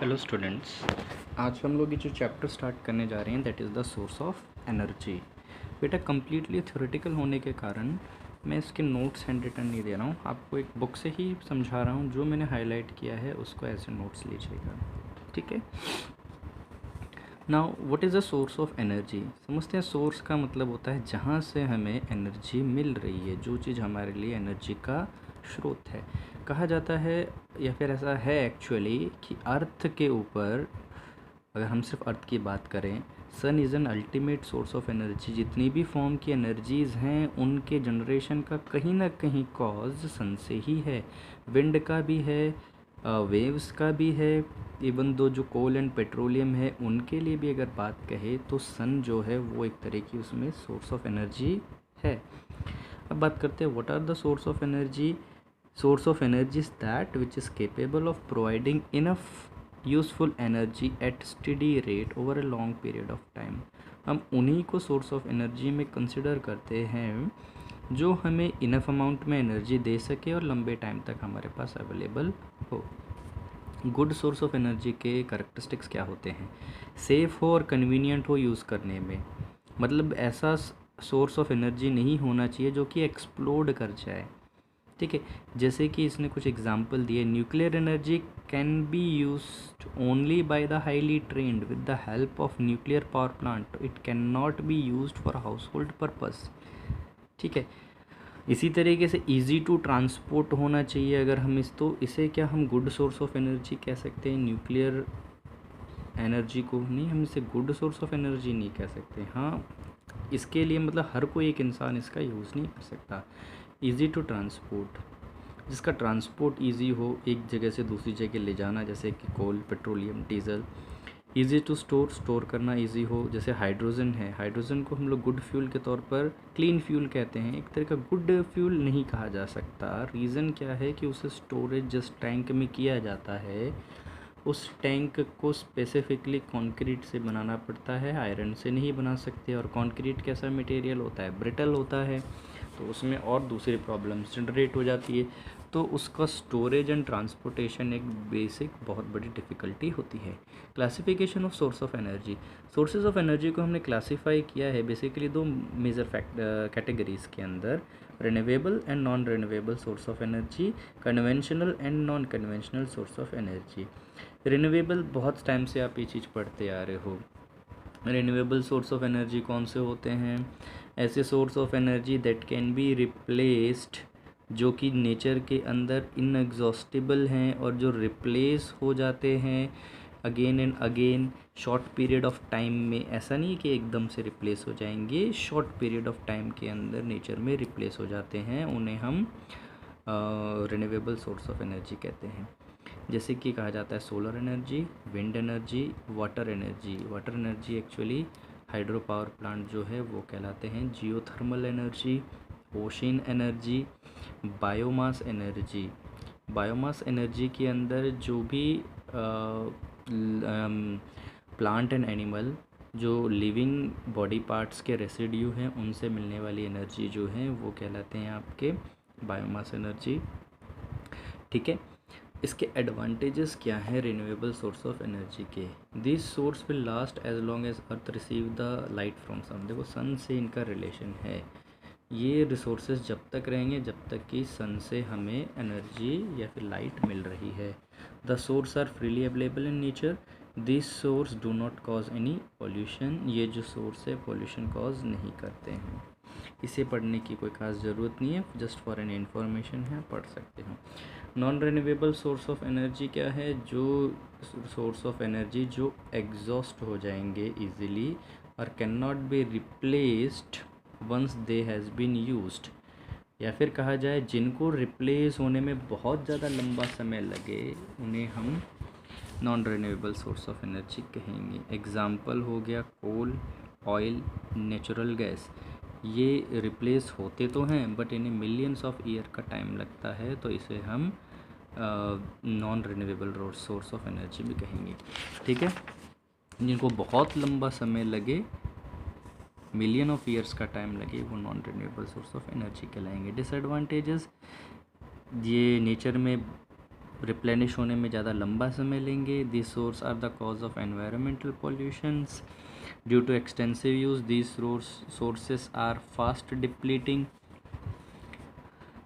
Hello students, आज हम लोग ये जो चैप्टर स्टार्ट करने जा रहे हैं that is the source of energy. बेटा कंप्लीटली थ्योरेटिकल होने के कारण मैं इसके नोट्स हैंड रिटन नहीं दे रहा हूँ, आपको एक बुक से ही समझा रहा हूँ। जो मैंने हाईलाइट किया है उसको ऐसे नोट्स लीजिएगा, ठीक है। Now what is the source of energy. समझते हैं, सोर्स का मतलब होता है जहाँ से हमें एनर्जी मिल रही है, जो चीज़ हमारे लिए एनर्जी का स्रोत है। कहा जाता है या फिर ऐसा है एक्चुअली कि अर्थ के ऊपर, अगर हम सिर्फ अर्थ की बात करें, sun is an ultimate source of energy. जितनी भी फॉर्म की एनर्जीज़ हैं उनके जनरेशन का कहीं ना कहीं कॉज सन से ही है। विंड का भी है, वेव्स का भी है, इवन दो जो कोल एंड पेट्रोलियम है उनके लिए भी अगर बात कहे तो सन जो है वो एक तरह की उसमें सोर्स ऑफ एनर्जी है। अब बात करते हैं what are the source of energy. Source of energy is that which is capable of providing enough useful energy at steady rate over a long period of time. हम उन्हीं को source of energy में consider करते हैं जो हमें enough amount में energy दे सके और लंबे टाइम तक हमारे पास अवेलेबल हो। गुड सोर्स ऑफ एनर्जी के करैक्टरिस्टिक्स क्या होते हैं? सेफ़ हो और कन्वीनियंट हो यूज़ करने में, मतलब ऐसा सोर्स ऑफ एनर्जी नहीं होना चाहिए जो कि एक्सप्लोड कर जाए, ठीक है। जैसे कि इसने कुछ एग्जांपल दिए, nuclear energy can be used only by the highly trend with the help of nuclear power plant, it can not be used for house hold purpose, ठीक है। इसी तरीके से इजी टू ट्रांसपोर्ट होना चाहिए। अगर हम इसे क्या हम गुड सोर्स ऑफ एनर्जी कह सकते हैं? न्यूक्लियर एनर्जी को नहीं, हम इसे गुड सोर्स ऑफ एनर्जी नहीं कह सकते। हाँ, इसके लिए मतलब हर कोई एक इंसान इसका यूज़ नहीं कर सकता। इजी टू ट्रांसपोर्ट, जिसका ट्रांसपोर्ट इजी हो, एक जगह से दूसरी जगह ले जाना, जैसे कि coal, petroleum, diesel. Easy to store करना इजी हो, जैसे हाइड्रोजन है। हाइड्रोजन को हम लोग गुड फ्यूल के तौर पर क्लीन फ्यूल कहते हैं, एक तरह का गुड फ्यूल नहीं कहा जा सकता। रीज़न क्या है कि उसे स्टोरेज जिस टैंक में किया जाता है उस टैंक को स्पेसिफिकली कंक्रीट से बनाना पड़ता है, आयरन से नहीं बना सकते। और कंक्रीट कैसा मटेरियल होता है? ब्रिटल होता है, तो उसमें और दूसरी प्रॉब्लम्स जनरेट हो जाती है। तो उसका स्टोरेज एंड ट्रांसपोर्टेशन एक बेसिक बहुत बड़ी डिफ़िकल्टी होती है। Classification of source of energy. Sources of energy को हमने क्लासीफाई किया है बेसिकली दो मेजर कैटेगरीज़ के अंदर, renewable and non renewable source of energy, conventional and non conventional source of energy. Renewable, बहुत टाइम से आप ये चीज़ पढ़ते आ रहे हो। रिन्यूएबल सोर्स ऑफ एनर्जी कौन से होते हैं? ऐसे source of energy that can be replaced, जो कि नेचर के अंदर इनएग्जॉस्टिबल हैं और जो रिप्लेस हो जाते हैं again and again short period of time में। ऐसा नहीं कि एकदम से रिप्लेस हो जाएंगे, शॉर्ट पीरियड ऑफ टाइम के अंदर नेचर में रिप्लेस हो जाते हैं, उन्हें हम रिन्यूएबल सोर्स ऑफ एनर्जी कहते हैं। जैसे कि कहा जाता है solar energy, wind energy, water energy. Water energy actually hydro power plant जो है वो कहलाते हैं। Geothermal energy, ocean energy, biomass energy. Biomass energy के अंदर जो भी प्लांट एंड एनिमल, जो लिविंग बॉडी पार्ट्स के रेसिड्यू हैं उनसे मिलने वाली एनर्जी जो है वो कहलाते हैं आपके बायोमास एनर्जी, ठीक है। इसके एडवांटेजेस क्या हैं रिन्यूएबल सोर्स ऑफ एनर्जी के? This source will last as long as earth receive the light from sun. देखो, सन से इनका रिलेशन है। ये रिसोर्सेज जब तक रहेंगे जब तक कि सन से हमें एनर्जी या फिर लाइट मिल रही है। The source are freely available in nature. This source do not cause any pollution. ये जो सोर्स है पॉल्यूशन कॉज नहीं करते हैं। इसे पढ़ने की कोई खास ज़रूरत नहीं है, जस्ट फॉर एन इन्फॉर्मेशन है, पढ़ सकते हो। Non renewable source of energy क्या है? जो सोर्स ऑफ एनर्जी जो एग्जॉस्ट हो जाएंगे इजीली और cannot be replaced once they has been used, या फिर कहा जाए जिनको रिप्लेस होने में बहुत ज़्यादा लंबा समय लगे उन्हें हम non renewable source of energy कहेंगे। एग्जाम्पल हो गया कोल, ऑयल, नेचुरल गैस। ये रिप्लेस होते तो हैं बट इन्हें मिलियंस ऑफ ईयर का टाइम लगता है, तो इसे हम non renewable source of energy भी कहेंगे, ठीक है। जिनको बहुत लंबा समय लगे, मिलियन ऑफ ईयर्स का टाइम लगे, वो non renewable source of energy कहलाएंगे। डिसएडवांटेजेस, ये नेचर में रिप्लेनिश होने में ज़्यादा लंबा समय लेंगे। This source are the cause of environmental pollutions. Due to extensive use this sources are fast depleting.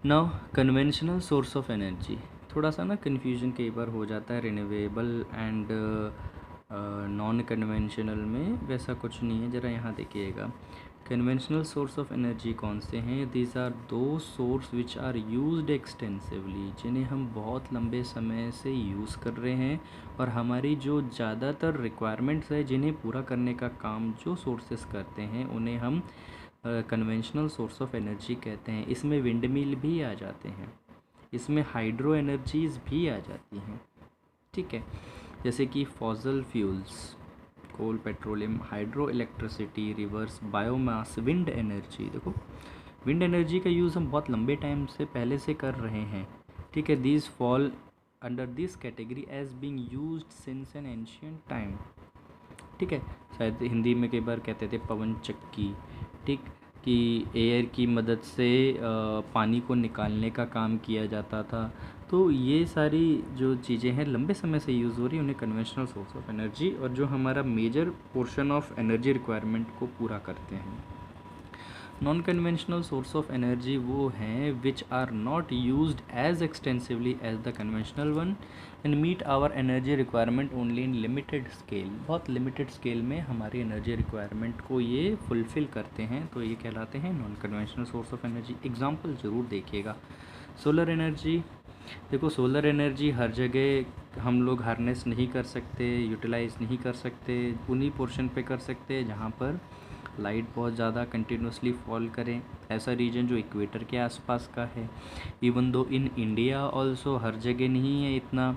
Now conventional source of energy, थोड़ा सा ना कन्फ्यूजन कई बार हो जाता है रिन्यूएबल एंड नॉन कन्वेंशनल में, वैसा कुछ नहीं है। ज़रा यहाँ देखिएगा, कन्वेंशनल सोर्स ऑफ एनर्जी कौन से हैं? दीज आर दो source which are used extensively, जिन्हें हम बहुत लंबे समय से यूज़ कर रहे हैं, और हमारी जो ज़्यादातर रिक्वायरमेंट्स है जिन्हें पूरा करने का काम जो सोर्सेस करते हैं उन्हें हम कन्वेंशनल सोर्स ऑफ एनर्जी कहते हैं। इसमें विंड मिल भी आ जाते हैं, इसमें हाइड्रो एनर्जीज़ भी आ जाती हैं, ठीक है। जैसे कि fossil fuels, coal, petroleum, hydro electricity, rivers, biomass, wind energy. देखो विंड एनर्जी का यूज़ हम बहुत लंबे टाइम से पहले से कर रहे हैं, ठीक है। These fall under this category as being used since an ancient time, ठीक है। शायद हिंदी में कई बार कहते थे पवन चक्की, ठीक, कि एयर की मदद से पानी को निकालने का काम किया जाता था। तो ये सारी जो चीज़ें हैं लंबे समय से यूज़ हो रही हैं, उन्हें कन्वेंशनल सोर्स ऑफ एनर्जी, और जो हमारा major portion of energy requirement को पूरा करते हैं। Non conventional source of energy वो हैं which are not used as extensively as the conventional one and meet our energy requirement only in limited scale. बहुत लिमिटेड स्केल में हमारी energy requirement को ये फुलफ़िल करते हैं, तो ये कहलाते हैं non conventional source of energy. Example ज़रूर देखिएगा, सोलर एनर्जी। देखो सोलर एनर्जी हर जगह हम लोग हार्नेस नहीं कर सकते, यूटिलाइज़ नहीं कर सकते, उन्हीं पोर्शन पे कर सकते हैं जहाँ पर लाइट बहुत ज़्यादा कंटिन्यूसली फॉल करें, ऐसा रीजन जो इक्वेटर के आसपास का है। Even though in India also हर जगह नहीं है इतना,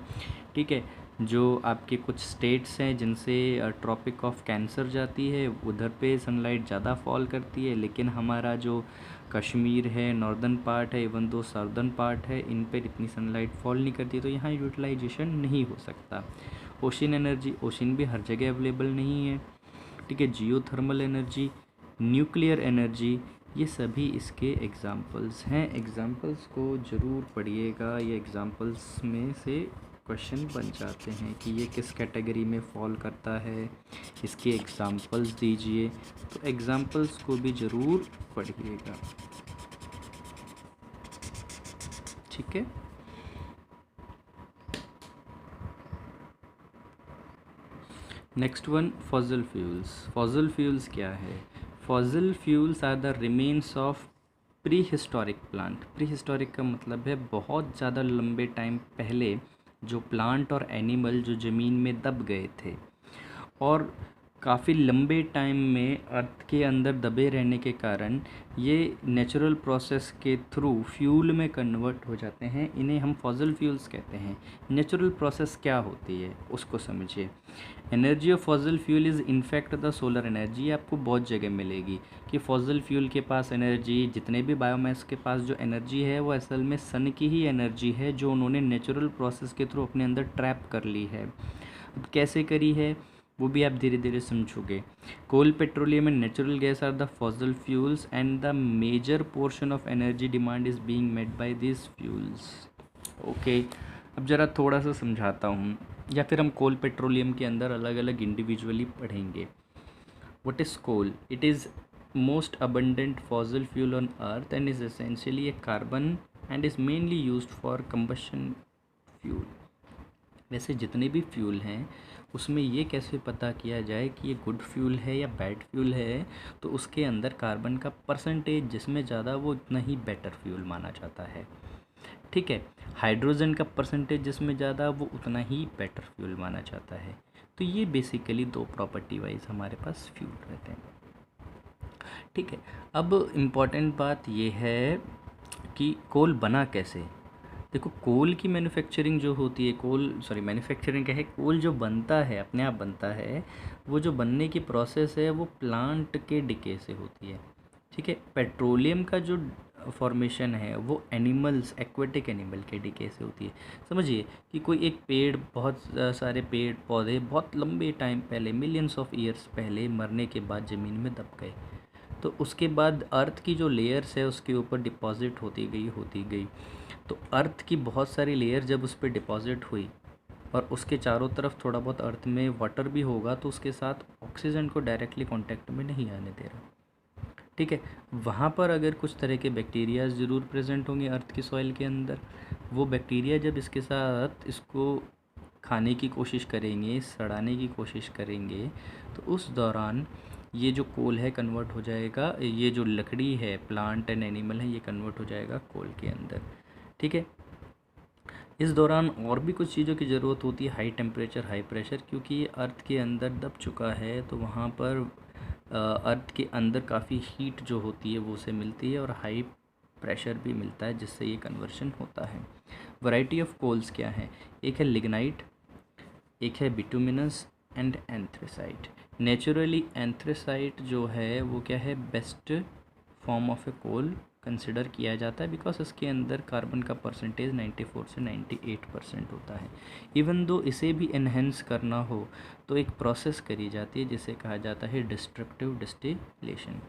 ठीक है। जो आपके कुछ स्टेट्स हैं जिनसे ट्रॉपिक ऑफ कैंसर जाती है, उधर पे सनलाइट ज़्यादा फॉल करती है, लेकिन हमारा जो कश्मीर है, नॉर्दर्न पार्ट है, इवन दो साउदर्न पार्ट है, इन पर इतनी सनलाइट फॉल नहीं करती, तो यहाँ यूटिलाइजेशन नहीं हो सकता। ओशन एनर्जी, ओशन भी हर जगह अवेलेबल नहीं है, ठीक है। जियोथर्मल एनर्जी, न्यूक्लियर एनर्जी, ये सभी इसके एग्जाम्पल्स हैं। एग्जाम्पल्स को ज़रूर पढ़िएगा, ये एग्जाम्पल्स में से क्वेश्चन बन जाते हैं कि ये किस कैटेगरी में फॉल करता है, इसके एग्जाम्पल्स दीजिए, तो एग्जाम्पल्स को भी ज़रूर पढ़िएगा, ठीक है। Next one, fossil fuels. Fossil fuels क्या है? Fossil fuels are the remains of prehistoric plant. Prehistoric का मतलब है बहुत ज़्यादा लंबे टाइम पहले जो प्लांट और एनिमल जो ज़मीन में दब गए थे, और काफ़ी लंबे टाइम में अर्थ के अंदर दबे रहने के कारण ये नेचुरल प्रोसेस के थ्रू फ्यूल में कन्वर्ट हो जाते हैं, इन्हें हम फॉसिल फ्यूल्स कहते हैं। नेचुरल प्रोसेस क्या होती है उसको समझिए। Energy of fossil fuel is in fact the solar energy. आपको बहुत जगह मिलेगी कि फॉसिल फ्यूल के पास एनर्जी, जितने भी बायोमास के पास जो एनर्जी है वो असल में सन की ही एनर्जी है, जो उन्होंने नेचुरल प्रोसेस के थ्रू अपने अंदर ट्रैप कर ली है। अब कैसे करी है वो भी आप धीरे धीरे समझोगे। Coal, petroleum and natural gas are the fossil fuels and the major portion of energy demand is being made by this fuels. Okay, अब ज़रा थोड़ा सा समझाता हूँ, या फिर हम कोल पेट्रोलियम के अंदर अलग अलग इंडिविजुअली पढ़ेंगे। What is coal? It is most abundant fossil fuel on earth and is essentially a carbon and is mainly used for combustion fuel। वैसे जितने भी फ्यूल हैं उसमें ये कैसे पता किया जाए कि ये गुड फ्यूल है या बैड फ्यूल है, तो उसके अंदर कार्बन का परसेंटेज जिसमें ज़्यादा वो उतना ही बेटर फ्यूल माना जाता है, ठीक है। हाइड्रोजन का परसेंटेज जिसमें ज़्यादा वो उतना ही बेटर फ्यूल माना जाता है। तो ये बेसिकली दो प्रॉपर्टी वाइज हमारे पास फ्यूल रहते हैं, ठीक है। अब इम्पॉर्टेंट बात ये है कि कोल बना कैसे। देखो कोल की मैन्युफैक्चरिंग जो होती है, मैन्युफैक्चरिंग क्या है, कोल जो बनता है अपने आप बनता है, वो जो बनने की प्रोसेस है वो प्लांट के डिके से होती है, ठीक है। पेट्रोलियम का जो फॉर्मेशन है वो एनिमल्स, एक्वेटिक एनिमल के डिके से होती है। समझिए कि कोई एक पेड़, बहुत सारे पेड़ पौधे बहुत लंबे टाइम पहले, मिलियंस ऑफ ईयर्स पहले मरने के बाद ज़मीन में दब गए, तो उसके बाद अर्थ की जो लेयर्स है उसके ऊपर डिपॉजिट होती गई। तो अर्थ की बहुत सारी लेयर जब उस पर डिपॉजिट हुई और उसके चारों तरफ थोड़ा बहुत अर्थ में वाटर भी होगा, तो उसके साथ ऑक्सीजन को डायरेक्टली कांटेक्ट में नहीं आने दे रहा। ठीक है, वहाँ पर अगर कुछ तरह के बैक्टीरियाज ज़रूर प्रेजेंट होंगे अर्थ की सॉइल के अंदर। वो बैक्टीरिया जब इसके साथ इसको खाने की कोशिश करेंगे, सड़ाने की कोशिश करेंगे, तो उस दौरान ये जो कोल है कन्वर्ट हो जाएगा, ये जो लकड़ी है, प्लांट एंड एनिमल है, ये कन्वर्ट हो जाएगा कोल के अंदर। ठीक है, इस दौरान और भी कुछ चीज़ों की ज़रूरत होती है, हाई टेम्परेचर हाई प्रेशर, क्योंकि ये अर्थ के अंदर दब चुका है, तो वहाँ पर अर्थ के अंदर काफ़ी हीट जो होती है वो उसे मिलती है और हाई प्रेशर भी मिलता है, जिससे ये कन्वर्शन होता है। वैरायटी ऑफ कोल्स क्या है? एक है लिग्नाइट, एक है bituminous and anthracite. Naturally anthracite जो है वो क्या है, best form of a coal consider किया जाता है, बिकॉज इसके अंदर कार्बन का परसेंटेज 94 से 98% होता है। इवन दो इसे भी एनहेंस करना हो तो एक प्रोसेस करी जाती है जिसे कहा जाता है डिस्ट्रक्टिव डिस्टिलेशन।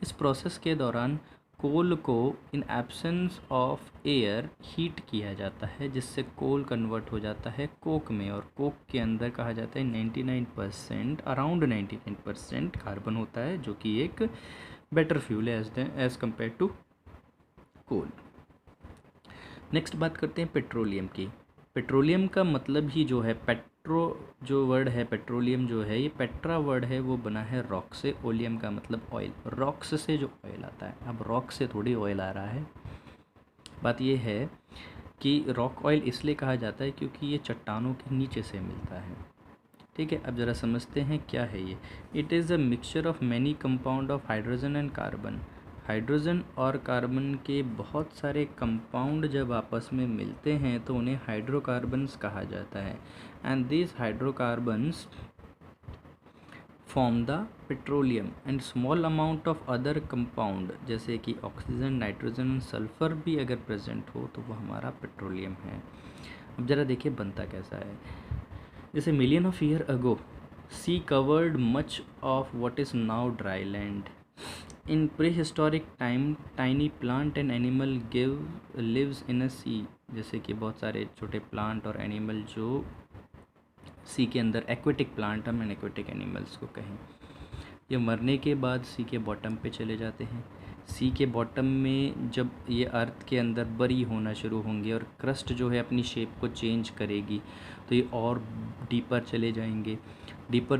इस प्रोसेस के दौरान कोल को in absence of air heat किया जाता है, जिससे कोल कन्वर्ट हो जाता है कोक में, और कोक के अंदर कहा जाता है 99% अराउंड 99% कार्बन होता है, जो कि एक बेटर फ्यूल है as compared to coal. Next बात करते हैं पेट्रोलियम की। पेट्रोलियम का मतलब ही जो है जो वर्ड है पेट्रोलियम जो है, ये पेट्रा वर्ड है, वो बना है रॉक से। ओलियम का मतलब ऑयल, रॉक्स से जो ऑयल आता है। अब रॉक से थोड़ी ऑयल आ रहा है। बात ये है कि रॉक ऑयल इसलिए कहा जाता है क्योंकि ये चट्टानों के नीचे से मिलता है। ठीक है, अब ज़रा समझते हैं क्या है ये। It is a mixture of many compound of hydrogen and carbon. Hydrogen और कार्बन के बहुत सारे कंपाउंड जब आपस में मिलते हैं तो उन्हें हाइड्रोकार्बन्स कहा जाता है। And this hydrocarbons form the petroleum and small amount of other compound, जैसे कि ऑक्सीजन, नाइट्रोजन, सल्फर भी अगर प्रेजेंट हो तो वो हमारा पेट्रोलियम है। अब ज़रा देखिए बनता कैसा है। जैसे million of year ago sea covered much of what is now dry land. In prehistoric time tiny plant and animal lives in a sea. जैसे कि बहुत सारे छोटे प्लांट और एनिमल जो सी के अंदर, एक्वेटिक प्लांट हम एक्वेटिक एनिमल्स को कहें, ये मरने के बाद सी के बॉटम पे चले जाते हैं। सी के बॉटम में जब ये अर्थ के अंदर बरी होना शुरू होंगे और क्रस्ट जो है अपनी शेप को चेंज करेगी, तो ये और डीपर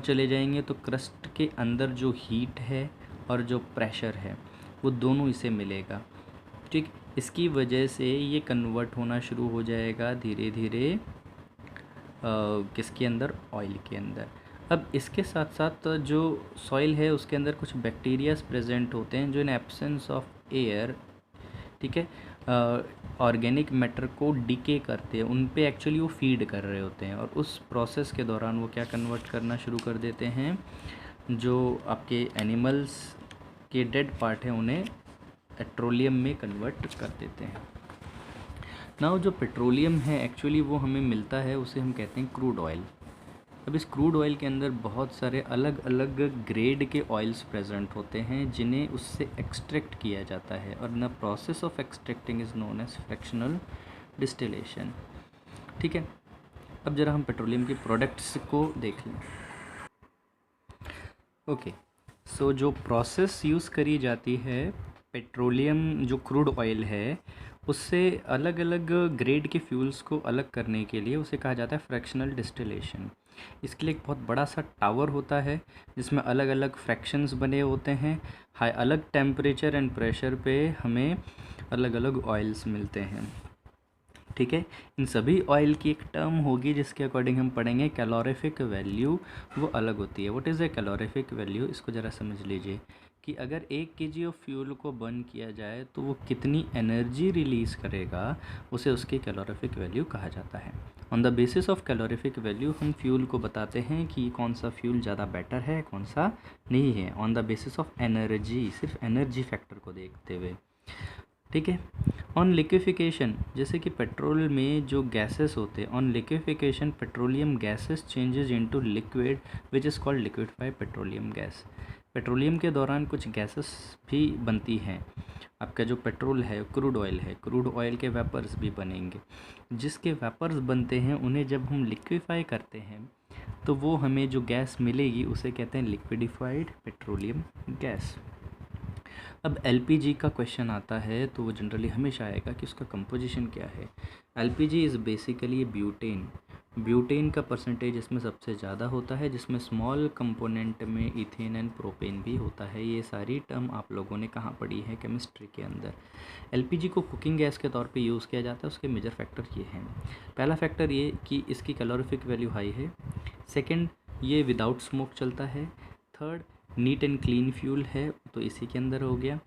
चले जाएंगे तो क्रस्ट के अंदर जो हीट है और जो प्रेशर है वो दोनों इसे मिलेगा। ठीक, इसकी वजह से ये कन्वर्ट होना शुरू हो जाएगा धीरे धीरे किसके अंदर, ऑयल के अंदर। अब इसके साथ साथ जो सॉइल है उसके अंदर कुछ बैक्टीरियाज प्रेजेंट होते हैं जो इन एब्सेंस ऑफ एयर, ठीक है, ऑर्गेनिक मैटर को डिके करते हैं, उन पे एक्चुअली वो फीड कर रहे होते हैं, और उस प्रोसेस के दौरान वो क्या कन्वर्ट करना शुरू कर देते हैं, जो आपके एनिमल्स के डेड पार्ट हैं उन्हें पेट्रोलियम में कन्वर्ट कर देते हैं। नाउ जो पेट्रोलियम है एक्चुअली वो हमें मिलता है, उसे हम कहते हैं क्रूड ऑयल। अब इस क्रूड ऑयल के अंदर बहुत सारे अलग अलग ग्रेड के ऑयल्स प्रेजेंट होते हैं जिन्हें उससे एक्सट्रैक्ट किया जाता है, और the process of extracting is known as fractional distillation. ठीक है, अब ज़रा हम पेट्रोलियम के प्रोडक्ट्स को देख लें। ओके, सो जो प्रोसेस यूज़ करी जाती है पेट्रोलियम जो क्रूड ऑयल है उससे अलग अलग ग्रेड के फ्यूल्स को अलग करने के लिए उसे कहा जाता है फ्रैक्शनल डिस्टिलेशन। इसके लिए एक बहुत बड़ा सा टावर होता है जिसमें अलग अलग फ्रैक्शंस बने होते हैं। हाई अलग टेम्परेचर एंड प्रेशर पे हमें अलग अलग ऑयल्स मिलते हैं। ठीक है, इन सभी ऑयल की एक टर्म होगी जिसके अकॉर्डिंग हम पढ़ेंगे कैलोरीफिक वैल्यू, वो अलग होती है। What is a calorific value, इसको ज़रा समझ लीजिए कि अगर 1 kg ऑफ फ्यूल को बर्न किया जाए तो वो कितनी एनर्जी रिलीज़ करेगा, उसे उसकी कैलोरीफिक वैल्यू कहा जाता है। On the basis of calorific value हम फ्यूल को बताते हैं कि कौन सा फ्यूल ज़्यादा बेटर है, कौन सा नहीं है, on the basis of energy, सिर्फ एनर्जी फैक्टर को देखते हुए। ठीक है, ऑन लिक्विफिकेशन, जैसे कि पेट्रोल में जो गैसेस होते हैं, on liquefaction petroleum gases changes into liquid which is called liquefied petroleum gas. Petroleum के दौरान कुछ गैसेस भी बनती हैं। आपका जो पेट्रोल है, क्रूड ऑयल है, क्रूड ऑयल के वेपर्स भी बनेंगे। जिसके वेपर्स बनते हैं उन्हें जब हम लिक्विफाई करते हैं तो वो हमें जो गैस मिलेगी उसे कहते हैं लिक्विडिफाइड पेट्रोलियम गैस। अब एलपीजी का क्वेश्चन आता है तो वो जनरली हमेशा आएगा कि उसका कंपोजिशन क्या है। LPG is basically butane. Butane का परसेंटेज इसमें सबसे ज़्यादा होता है, जिसमें स्मॉल कंपोनेंट में इथेन एंड प्रोपेन भी होता है। ये सारी टर्म आप लोगों ने कहाँ पढ़ी है? केमिस्ट्री के अंदर। एलपीजी को कुकिंग गैस के तौर पे यूज़ किया जाता है। उसके मेजर फैक्टर ये हैं। पहला फैक्टर ये कि इसकी कैलोरीफिक वैल्यू हाई है। सेकेंड, ये विदाउट स्मोक चलता है। Third, neat and clean fuel है, तो इसी के अंदर हो गया।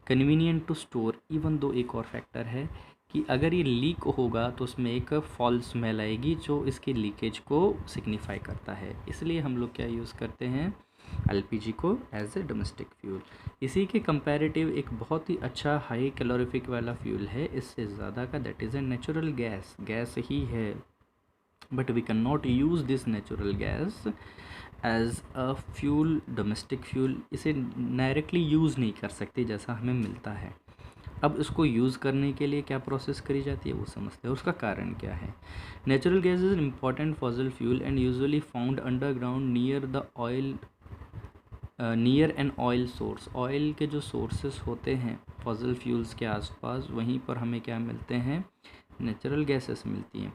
Convenient to store, even though एक और फैक्टर है कि अगर ये लीक होगा तो उसमें एक फॉल स्मेल आएगी जो इसकी लीकेज को सिग्निफाई करता है। इसलिए हम लोग क्या यूज़ करते हैं? एलपीजी को एज ए डोमेस्टिक फ्यूल। इसी के कंपैरेटिव एक बहुत ही अच्छा हाई कैलोरीफिक वाला फ्यूल है इससे ज़्यादा का, that is a natural gas. Gas ही है, but we can not use this natural gas as a fuel, domestic fuel. इसे डायरेक्टली यूज़ नहीं कर सकते जैसा हमें मिलता है। अब इसको यूज़ करने के लिए क्या प्रोसेस करी जाती है वो समझते हैं। उसका कारण क्या है? Natural gas is an important fossil fuel and usually found underground near an oil source. Oil के जो सोर्सेस होते हैं फॉसिल फ्यूल्स के आसपास, वहीं पर हमें क्या मिलते हैं? नेचुरल गैसेस मिलती हैं।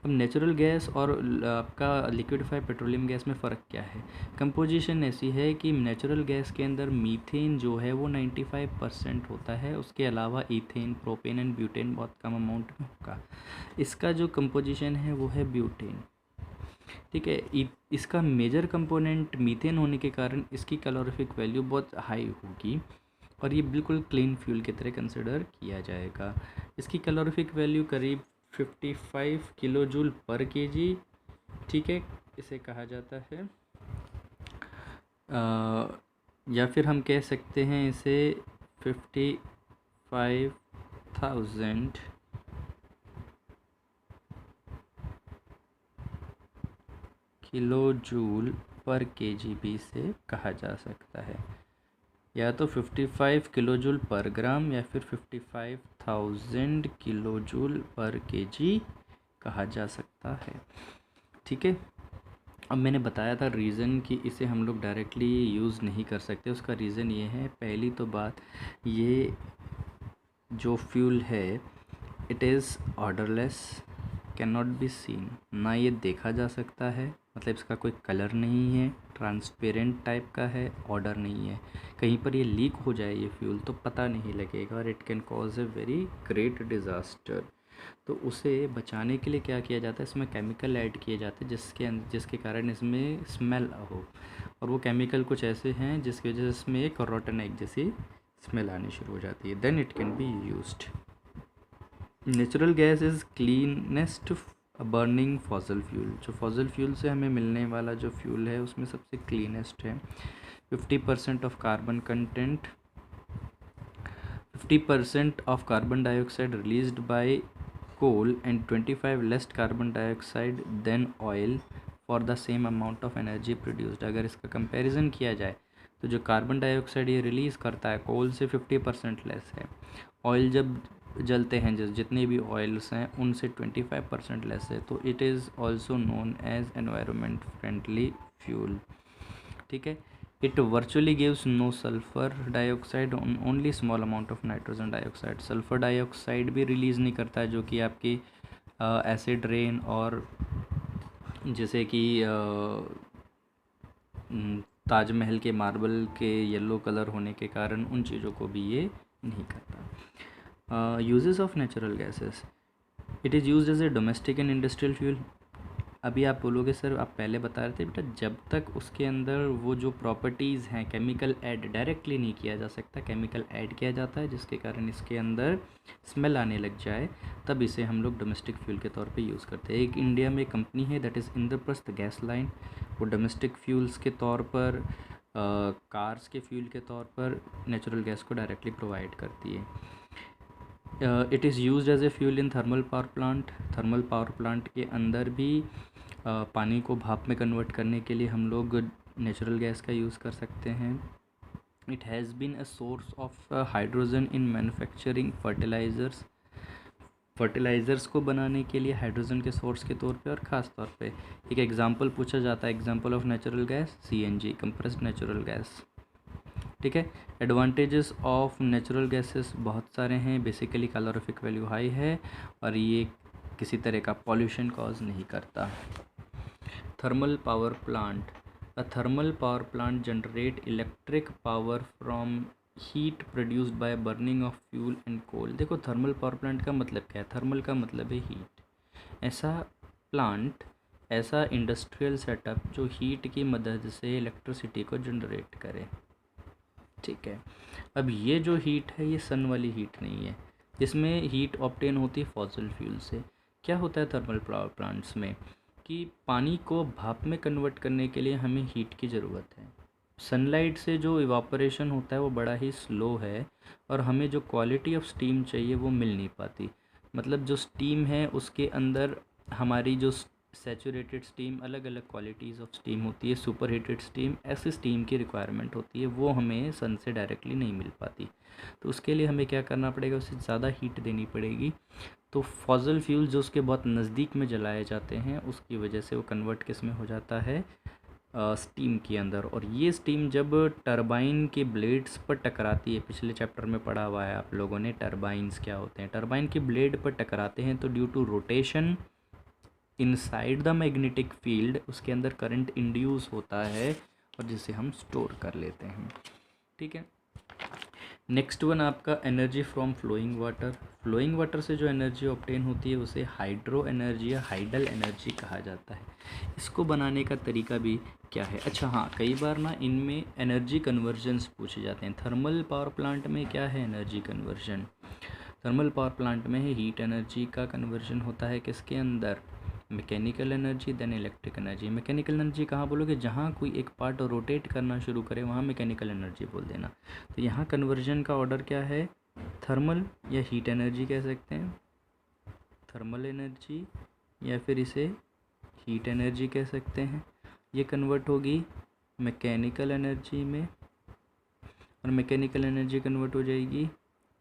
अब नेचुरल गैस और आपका लिक्विडिफाइड पेट्रोलियम गैस में फ़र्क क्या है? कंपोजिशन ऐसी है कि नेचुरल गैस के अंदर मीथेन जो है वो 95% होता है। उसके अलावा इथेन, प्रोपेन एंड ब्यूटेन बहुत कम अमाउंट में होगा। इसका जो कंपोजिशन है वो है ब्यूटेन। ठीक है, इसका मेजर कंपोनेंट मीथेन होने के कारण इसकी कैलोरीफिक वैल्यू बहुत हाई होगी और ये बिल्कुल क्लीन फ्यूल की तरह कंसिडर किया जाएगा। इसकी कैलोरीफिक वैल्यू करीब 55 किलो जूल पर केजी। ठीक है, इसे कहा जाता है या फिर हम कह सकते हैं इसे 55,000 किलो जूल पर केजी भी इसे कहा जा सकता है, या तो 55 किलो जूल पर ग्राम या फिर 55,000 किलो जूल पर केजी कहा जा सकता है। ठीक है, अब मैंने बताया था रीज़न कि इसे हम लोग डायरेक्टली यूज़ नहीं कर सकते। उसका रीज़न ये है, पहली तो बात, ये जो फ्यूल है it is odourless, can not be seen. ना ये देखा जा सकता है, मतलब इसका कोई कलर नहीं है, ट्रांसपेरेंट टाइप का है, ऑर्डर नहीं है। कहीं पर ये लीक हो जाए ये फ्यूल तो पता नहीं लगेगा और it can cause a very great disaster. तो उसे बचाने के लिए क्या किया जाता है? इसमें केमिकल ऐड किए जाते हैं जिसके कारण इसमें स्मेल हो, और वो केमिकल कुछ ऐसे हैं जिसकी वजह से इसमें एक रॉटन एग जैसी स्मेल आनी शुरू हो जाती है। Then it can be used. Natural gas is cleanest burning fossil fuel. जो फॉसिल फ्यूल से हमें मिलने वाला जो फ्यूल है उसमें सबसे क्लीनेस्ट है। 50% of carbon content, 50% of carbon dioxide released by coal and 25 less carbon dioxide than oil for the same amount of energy produced. अगर इसका कंपैरिजन किया जाए तो जो कार्बन डाइऑक्साइड ये रिलीज़ करता है कोल से 50% लेस है। ऑयल जब जलते हैं जितने भी ऑयल्स हैं उनसे 25% लेस है, तो it is also known as environment friendly fuel. ठीक है, it virtually gives no sulphur dioxide, only small amount of nitrogen dioxide. Sulphur dioxide भी रिलीज़ नहीं करता है, जो कि आपकी एसिड रेन और जैसे कि ताजमहल के मार्बल के येलो कलर होने के कारण उन चीज़ों को भी ये नहीं करता। Uses of natural gases, it is used as a domestic and industrial fuel. अभी आप बोलोगे सर आप पहले बता रहे थे बेटा, जब तक उसके अंदर वो जो प्रॉपर्टीज़ हैं केमिकल ऐड डायरेक्टली नहीं किया जा सकता, केमिकल ऐड किया जाता है जिसके कारण इसके अंदर स्मेल आने लग जाए, तब इसे हम लोग डोमेस्टिक फ्यूल के तौर पे यूज़ करते हैं। एक इंडिया में कंपनी है that is Indraprastha gas line, वो डोमेस्टिक फ्यूल्स के तौर पर कार्स के फ्यूल के तौर पर नेचुरल गैस को डायरेक्टली प्रोवाइड करती है। It is used as a fuel in thermal power plant. Thermal power plant के अंदर भी पानी को भाप में कन्वर्ट करने के लिए हम लोग नेचुरल गैस का यूज़ कर सकते हैं। It has been a source of hydrogen in manufacturing fertilizers को बनाने के लिए हाइड्रोजन के सोर्स के तौर पे, और ख़ास तौर पे एक एग्जांपल पूछा जाता है, example of natural gas CNG, compressed natural gas. ठीक है। एडवांटेजेस ऑफ नेचुरल गैसेस बहुत सारे हैं। बेसिकली कैलोरीफिक वैल्यू हाई है और ये किसी तरह का पॉल्यूशन कॉज नहीं करता। Thermal power plant, a thermal power plant generate electric power from heat produced by burning of fuel and coal. देखो थर्मल पावर प्लांट का मतलब क्या है, थर्मल का मतलब है हीट। ऐसा प्लांट, ऐसा इंडस्ट्रियल सेटअप जो हीट की मदद से इलेक्ट्रिसिटी को जनरेट करे। ठीक है। अब ये जो हीट है ये सन वाली हीट नहीं है, इसमें हीट ऑब्टेन होती है फॉसिल फ्यूल से। क्या होता है थर्मल पावर प्लांट्स में कि पानी को भाप में कन्वर्ट करने के लिए हमें हीट की ज़रूरत है। सनलाइट से जो इवापोरेशन होता है वो बड़ा ही स्लो है और हमें जो क्वालिटी ऑफ स्टीम चाहिए वो मिल नहीं पाती। मतलब जो स्टीम है उसके अंदर हमारी जो सैचुरेटेड स्टीम, अलग अलग क्वालिटीज़ ऑफ स्टीम होती है, सुपर हीटेड स्टीम, ऐसी स्टीम की रिक्वायरमेंट होती है, वो हमें सन से डायरेक्टली नहीं मिल पाती। तो उसके लिए हमें क्या करना पड़ेगा, उसे ज़्यादा हीट देनी पड़ेगी। तो फॉसिल फ्यूल जो उसके बहुत नज़दीक में जलाए जाते हैं उसकी वजह से वो कन्वर्ट किस में हो जाता है, स्टीम के अंदर। और ये स्टीम जब टरबाइन के ब्लेड्स पर टकराती है, पिछले चैप्टर में पढ़ा हुआ है आप लोगों ने टरबाइन्स क्या होते हैं, टरबाइन के ब्लेड पर टकराते हैं तो due to rotation inside the magnetic field उसके अंदर करंट इंड्यूस होता है और जिसे हम स्टोर कर लेते हैं। ठीक है। नेक्स्ट वन आपका energy from flowing water. Flowing water से जो एनर्जी ऑब्टेन होती है उसे हाइड्रो एनर्जी या हाइडल एनर्जी कहा जाता है। इसको बनाने का तरीका भी क्या है, अच्छा हाँ, कई बार ना इनमें एनर्जी कन्वर्जन्स पूछे जाते हैं। थर्मल पावर प्लांट में क्या है energy conversion, thermal power plant में है हीट एनर्जी का कन्वर्जन होता है किसके अंदर, mechanical energy then electric energy. Mechanical energy कहाँ बोलोगे, जहाँ कोई एक पार्ट रोटेट करना शुरू करे वहाँ मैकेनिकल एनर्जी बोल देना। तो यहाँ कन्वर्जन का ऑर्डर क्या है, थर्मल या हीट एनर्जी कह सकते हैं, थर्मल एनर्जी या फिर इसे हीट एनर्जी कह सकते हैं। ये कन्वर्ट होगी मैकेनिकल एनर्जी में और मैकेनिकल एनर्जी कन्वर्ट हो जाएगी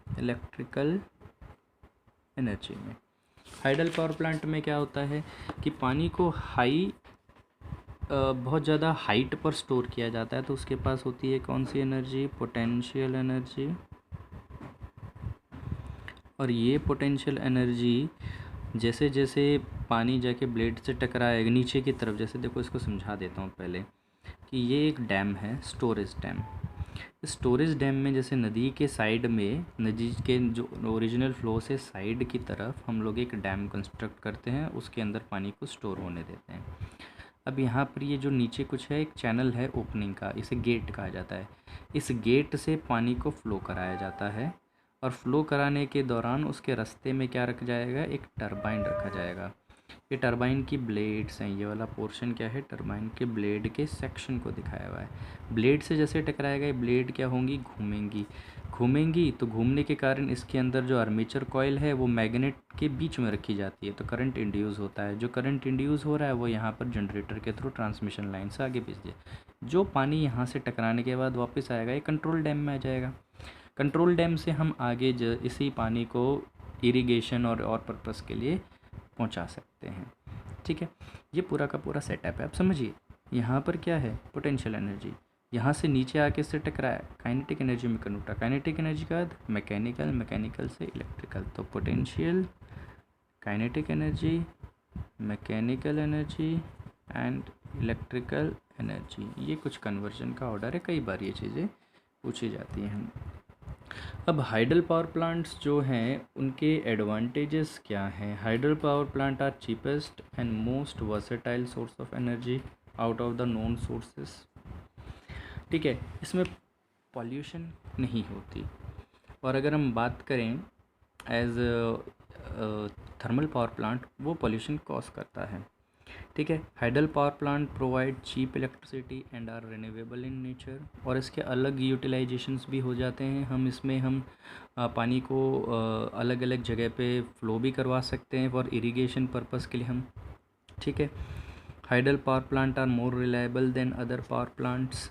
इलेक्ट्रिकल एनर्जी में। हाइडल पावर प्लांट में क्या होता है कि पानी को बहुत ज़्यादा हाइट पर स्टोर किया जाता है, तो उसके पास होती है कौन सी एनर्जी, पोटेंशियल एनर्जी। और ये पोटेंशियल एनर्जी जैसे जैसे पानी जाके ब्लेड से टकराएगा नीचे की तरफ, जैसे देखो इसको समझा देता हूँ पहले कि ये एक डैम है, स्टोरेज डैम। स्टोरेज डैम में जैसे नदी के साइड में, नदी के जो ओरिजिनल फ्लो से साइड की तरफ हम लोग एक डैम कंस्ट्रक्ट करते हैं, उसके अंदर पानी को स्टोर होने देते हैं। अब यहाँ पर ये जो नीचे कुछ है, एक चैनल है ओपनिंग का, इसे गेट कहा जाता है। इस गेट से पानी को फ्लो कराया जाता है और फ्लो कराने के दौरान उसके रास्ते में क्या रखा जाएगा, एक टरबाइन रखा जाएगा। ये टरबाइन की ब्लेड्स हैं, ये वाला पोर्शन क्या है, टरबाइन के ब्लेड के सेक्शन को दिखाया हुआ है। ब्लेड से जैसे टकराएगा ये ब्लेड क्या होंगी, घूमेंगी तो घूमने के कारण इसके अंदर जो आर्मेचर कॉइल है वो मैग्नेट के बीच में रखी जाती है, तो करंट इंड्यूस होता है। जो करंट इंड्यूस हो रहा है वो यहाँ पर जनरेटर के थ्रू ट्रांसमिशन लाइन से आगे भेज दिया। जो पानी यहाँ से टकराने के बाद वापस आएगा ये कंट्रोल डैम में आ जाएगा। कंट्रोल डैम से हम आगे इसी पानी को इरिगेशन और पर्पस के लिए पहुंचा सकते हैं। ठीक है, ये पूरा का पूरा सेटअप है। अब समझिए यहाँ पर क्या है, पोटेंशियल एनर्जी, यहाँ से नीचे आके इससे टकराया, काइनेटिक एनर्जी में कन्वर्ट, काइनेटिक एनर्जी का मैकेनिकल, मैकेनिकल से इलेक्ट्रिकल, तो potential, kinetic energy, mechanical energy and electrical energy. ये कुछ कन्वर्जन का ऑर्डर है, कई बार ये चीज़ें पूछी जाती हैं। अब हाइडल पावर प्लांट्स जो हैं उनके एडवांटेजेस क्या हैं। Hydel power plant are cheapest and most versatile source of energy out of the known sources. ठीक है, इसमें पॉल्यूशन नहीं होती। और अगर हम बात करें एज थर्मल पावर प्लांट, वो पॉल्यूशन कॉज करता है। ठीक है, hydel power plant provide cheap electricity and are renewable in nature. और इसके अलग यूटिलाइजेशंस भी हो जाते हैं। हम पानी को अलग अलग जगह पे फ्लो भी करवा सकते हैं फॉर इरिगेशन पर्पस के लिए हम। ठीक है, hydel power plant are more reliable than other power plants.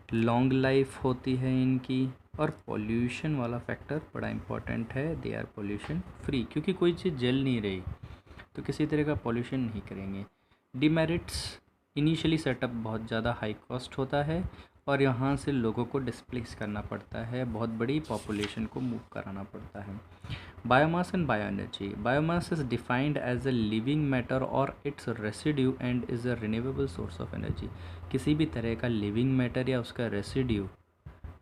Long life होती है इनकी, और पॉल्यूशन वाला फैक्टर बड़ा इंपॉर्टेंट है, दे आर पॉल्यूशन फ्री, क्योंकि कोई चीज़ जल नहीं रही तो किसी तरह का पॉल्यूशन नहीं करेंगे। डिमेरिट्स, इनिशियली सेटअप बहुत ज़्यादा हाई कॉस्ट होता है और यहाँ से लोगों को डिस्प्लेस करना पड़ता है, बहुत बड़ी पॉपुलेशन को मूव कराना पड़ता है। Biomass and bio energy, biomass is defined as a living matter और its residue and is a renewable source of energy. किसी भी तरह का लिविंग मैटर या उसका रेसिड्यू,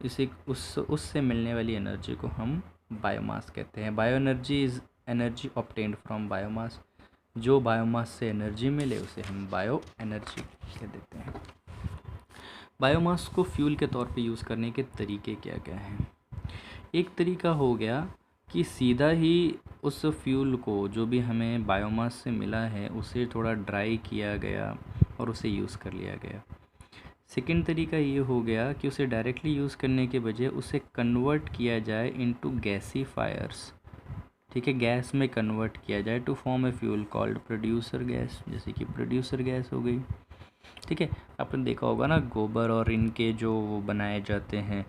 इसे उससे मिलने वाली एनर्जी को हम बायोमास कहते हैं। Bio energy is energy obtained from biomass, जो बायोमास से एनर्जी मिले उसे हम बायो एनर्जी कह देते हैं। बायोमास को फ्यूल के तौर पे यूज़ करने के तरीके क्या क्या हैं? एक तरीका हो गया कि सीधा ही उस फ्यूल को, जो भी हमें बायोमास से मिला है, उसे थोड़ा ड्राई किया गया और उसे यूज़ कर लिया गया। सेकेंड तरीका ये हो गया कि उसे डायरेक्टली यूज़ करने के बजाय उसे कन्वर्ट किया जाए इनटू गैसीफायर्स, ठीक है, गैस में कन्वर्ट किया जाए to form a fuel called producer gas, जैसे कि प्रोड्यूसर गैस हो गई। ठीक है, आपने देखा होगा ना गोबर और इनके जो वो बनाए जाते हैं,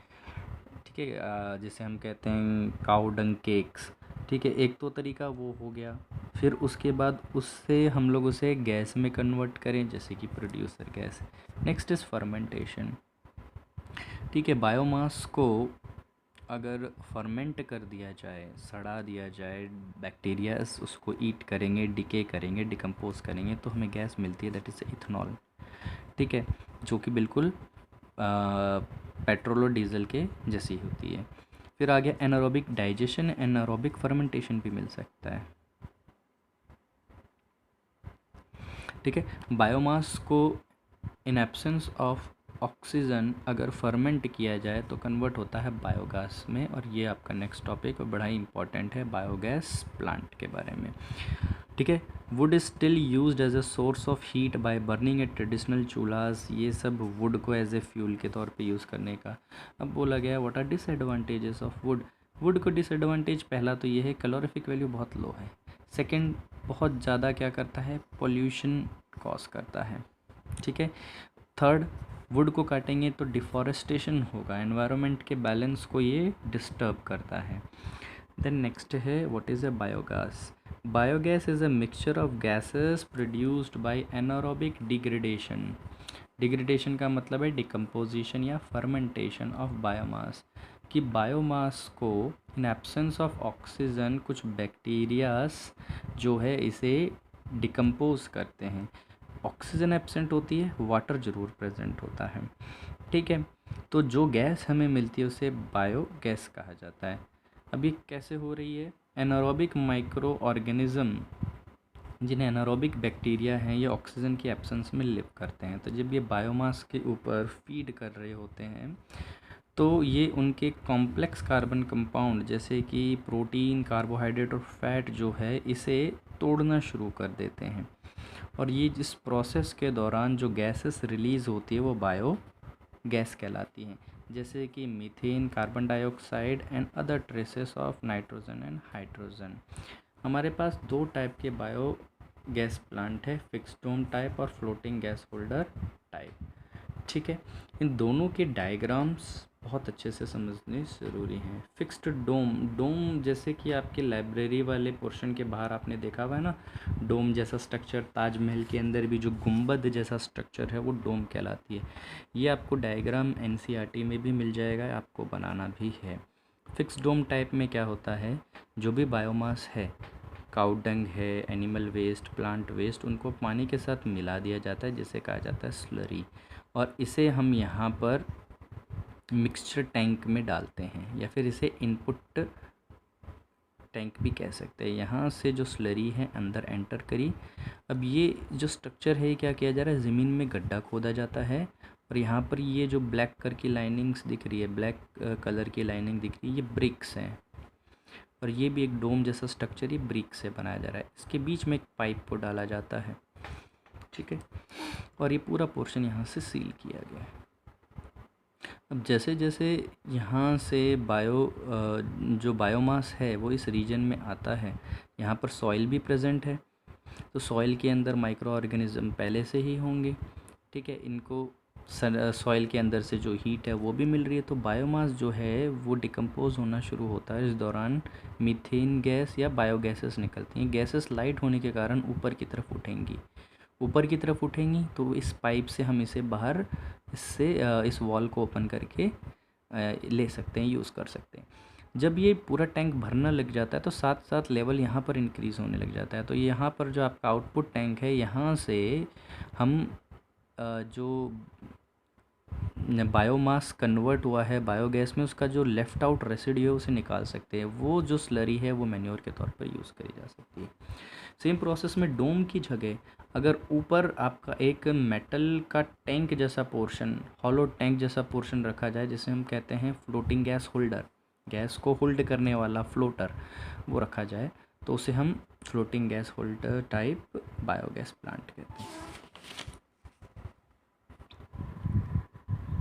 ठीक है, जिसे हम कहते हैं काऊ डंग केक्स, ठीक है, एक तो तरीका वो हो गया। फिर उसके बाद उससे हम लोग उसे गैस में कन्वर्ट करें, जैसे कि producer gas. Next is fermentation, ठीक है, बायोमास को अगर फर्मेंट कर दिया जाए, सड़ा दिया जाए, बैक्टीरिया उसको ईट करेंगे, डिके करेंगे, डिकम्पोज करेंगे, तो हमें गैस मिलती है, दैट इज़ इथेनॉल, ठीक है, जो कि बिल्कुल पेट्रोल और डीजल के जैसी होती है। फिर आ गया एनारोबिक डाइजेशन, एनारोबिक फर्मेंटेशन भी मिल सकता है, ठीक है। बायोमास को इन एब्सेंस ऑफ ऑक्सीजन अगर फर्मेंट किया जाए तो कन्वर्ट होता है बायोगैस में, और ये आपका नेक्स्ट टॉपिक और बड़ा ही इंपॉर्टेंट है, बायोगैस प्लांट के बारे में, ठीक है। Wood is still used as a source of heat by burning a traditional चूल्हास, ये सब वुड को एज ए फ्यूल के तौर पे यूज़ करने का। अब बोला गया what are disadvantages of wood. Wood को डिसएडवांटेज, पहला तो ये है कैलोरीफिक वैल्यू बहुत लो है। सेकेंड, बहुत ज़्यादा क्या करता है, पोल्यूशन कॉज करता है, ठीक है। थर्ड, वुड को काटेंगे तो डिफॉरेस्टेशन होगा, एनवायरनमेंट के बैलेंस को ये डिस्टर्ब करता है। देन नेक्स्ट है what is a biogas. Biogas is a mixture of gases produced by anaerobic degradation. Degradation का मतलब है डिकम्पोजिशन या फर्मेंटेशन ऑफ बायोमास, कि बायोमास को इन एब्सेंस ऑफ ऑक्सीजन कुछ बैक्टीरियास जो है इसे डिकम्पोज करते हैं। ऑक्सीजन एब्सेंट होती है, वाटर ज़रूर प्रेजेंट होता है, ठीक है। तो जो गैस हमें मिलती है उसे बायोगैस कहा जाता है। अब ये कैसे हो रही है, एनारोबिक माइक्रो ऑर्गेनिज्म, जिन्हें एनारोबिक बैक्टीरिया हैं, ये ऑक्सीजन की एब्सेंस में लिव करते हैं। तो जब ये बायोमास के ऊपर फीड कर रहे होते हैं तो ये उनके कॉम्प्लेक्स कार्बन कंपाउंड जैसे कि प्रोटीन, कार्बोहाइड्रेट और फैट जो है इसे तोड़ना शुरू कर देते हैं, और ये जिस प्रोसेस के दौरान जो गैसेस रिलीज़ होती है वो बायो गैस कहलाती हैं, जैसे कि methane, carbon dioxide and other traces of nitrogen and hydrogen. हमारे पास दो टाइप के बायो गैस प्लांट है, फिक्स्ड डोम टाइप और फ्लोटिंग गैस होल्डर टाइप, ठीक है। इन दोनों के डायग्राम्स बहुत अच्छे से समझने ज़रूरी हैं। फिक्स्ड डोम, डोम जैसे कि आपके लाइब्रेरी वाले पोर्शन के बाहर आपने देखा हुआ है ना, डोम जैसा स्ट्रक्चर, ताजमहल के अंदर भी जो गुंबद जैसा स्ट्रक्चर है वो डोम कहलाती है। ये आपको डायग्राम एनसीईआरटी में भी मिल जाएगा, आपको बनाना भी है। फिक्स्ड डोम टाइप में क्या होता है, जो भी बायोमास है, काऊ डंग है, एनिमल वेस्ट, प्लांट वेस्ट, उनको पानी के साथ मिला दिया जाता है, जिसे कहा जाता है स्लरी, और इसे हम यहाँ पर मिक्सचर टैंक में डालते हैं, या फिर इसे इनपुट टैंक भी कह सकते हैं। यहाँ से जो स्लरी है अंदर एंटर करी। अब ये जो स्ट्रक्चर है क्या किया जा रहा है, ज़मीन में गड्ढा खोदा जाता है, और यहाँ पर ये जो ब्लैक कलर की लाइनिंग्स दिख रही है, ब्लैक कलर की लाइनिंग दिख रही है, ये ब्रिक्स हैं, और ये भी एक डोम जैसा स्ट्रक्चर ही ब्रिक से बनाया जा रहा है। इसके बीच में एक पाइप को डाला जाता है, ठीक है, और ये पूरा पोर्शन यहाँ से सील किया गया है। अब जैसे जैसे यहाँ से जो बायोमास है वो इस रीजन में आता है, यहाँ पर सॉइल भी प्रेजेंट है, तो सॉइल के अंदर माइक्रो ऑर्गेनिज्म पहले से ही होंगे, ठीक है, इनको सॉइल के अंदर से जो हीट है वो भी मिल रही है। तो बायोमास जो है वो डिकम्पोज होना शुरू होता है। इस दौरान मीथेन गैस या बायोगैसेस निकलती हैं। गैसेस लाइट होने के कारण ऊपर की तरफ उठेंगी। ऊपर की तरफ उठेंगी तो इस पाइप से हम इसे बाहर इससे इस वॉल को ओपन करके ले सकते हैं, यूज़ कर सकते हैं। जब ये पूरा टैंक भरना लग जाता है तो साथ साथ लेवल यहाँ पर इंक्रीज़ होने लग जाता है। तो यहाँ पर जो आपका आउटपुट टैंक है, यहाँ से हम जो बायोमास कन्वर्ट हुआ है बायोगैस में, उसका जो लेफ़्ट आउट रेसिड्यू है उसे निकाल सकते हैं। वो जो स्लरी है वो मैन्योर के तौर पर यूज़ करी जा सकती है। सेम प्रोसेस में डोम की जगह अगर ऊपर आपका एक मेटल का टैंक जैसा पोर्शन, हॉलो टैंक जैसा पोर्शन रखा जाए, जिसे हम कहते हैं फ्लोटिंग गैस होल्डर, गैस को होल्ड करने वाला फ्लोटर, वो रखा जाए, तो उसे हम floating gas holder type biogas plant कहते हैं।